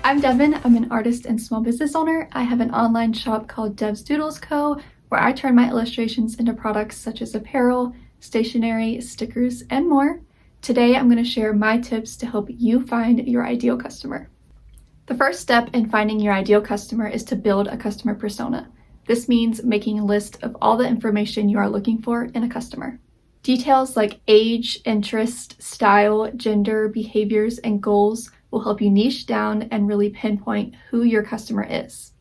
I'm Devin. I'm an artist and small business owner. I have an online shop called Dev's Doodles Co. where I turn my illustrations into products such as apparel, stationery, stickers, and more. Today, I'm going to share my tips to help you find your ideal customer. The first step in finding your ideal customer is to build a customer persona. This means making a list of all the information you are looking for in a customer. Details like age, interest, style, gender, behaviors, and goals will help you niche down and really pinpoint who your customer is.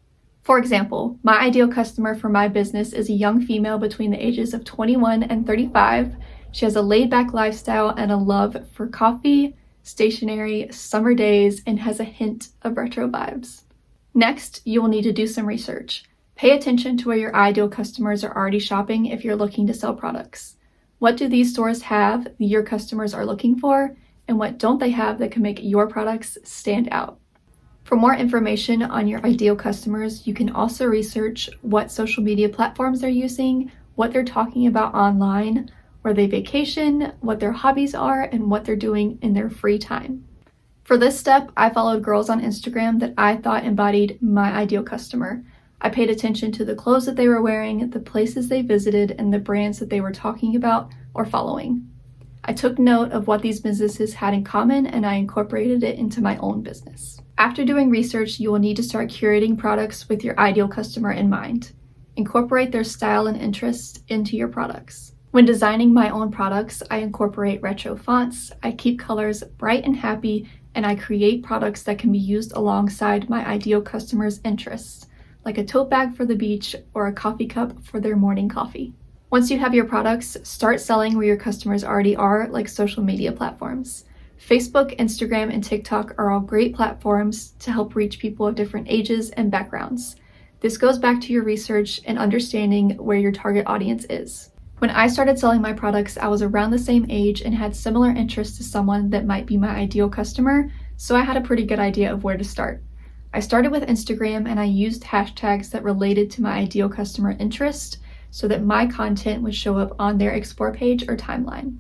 For example, my ideal customer for my business is a young female between the ages of 21 and 35. She has a laid-back lifestyle and a love for coffee, stationery, summer days, and has a hint of retro vibes. Next, you will need to do some research. Pay attention to where your ideal customers are already shopping if you're looking to sell products. What do these stores have that your customers are looking for, and what don't they have that can make your products stand out? For more information on your ideal customers, you can also research what social media platforms they're using, what they're talking about online, where they vacation, what their hobbies are, and what they're doing in their free time. For this step, I followed girls on Instagram that I thought embodied my ideal customer. I paid attention to the clothes that they were wearing, the places they visited, and the brands that they were talking about or following. I took note of what these businesses had in common and I incorporated it into my own business. After doing research, you will need to start curating products with your ideal customer in mind. Incorporate their style and interests into your products. When designing my own products, I incorporate retro fonts, I keep colors bright and happy, and I create products that can be used alongside my ideal customer's interests, like a tote bag for the beach or a coffee cup for their morning coffee. Once you have your products, start selling where your customers already are, like social media platforms. Facebook, Instagram, and TikTok are all great platforms to help reach people of different ages and backgrounds. This goes back to your research and understanding where your target audience is. When I started selling my products, I was around the same age and had similar interests to someone that might be my ideal customer, so I had a pretty good idea of where to start. I started with Instagram and I used hashtags that related to my ideal customer interest so that my content would show up on their explore page or timeline.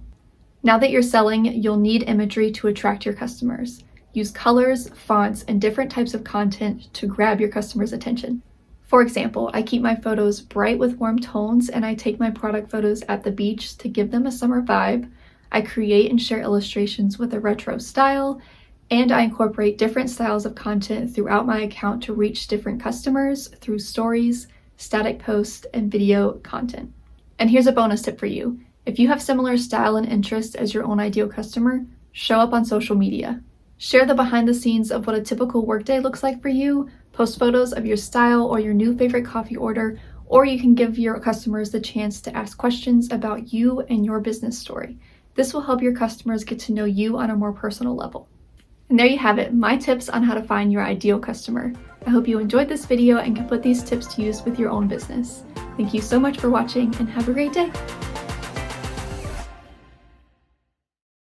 Now that you're selling, you'll need imagery to attract your customers. Use colors, fonts, and different types of content to grab your customers' attention. For example, I keep my photos bright with warm tones and I take my product photos at the beach to give them a summer vibe. I create and share illustrations with a retro style, and I incorporate different styles of content throughout my account to reach different customers through stories, static posts, and video content. And here's a bonus tip for you. If you have similar style and interest as your own ideal customer, show up on social media. Share the behind the scenes of what a typical workday looks like for you, post photos of your style or your new favorite coffee order, or you can give your customers the chance to ask questions about you and your business story. This will help your customers get to know you on a more personal level. And there you have it, my tips on how to find your ideal customer. I hope you enjoyed this video and can put these tips to use with your own business. Thank you so much for watching and have a great day.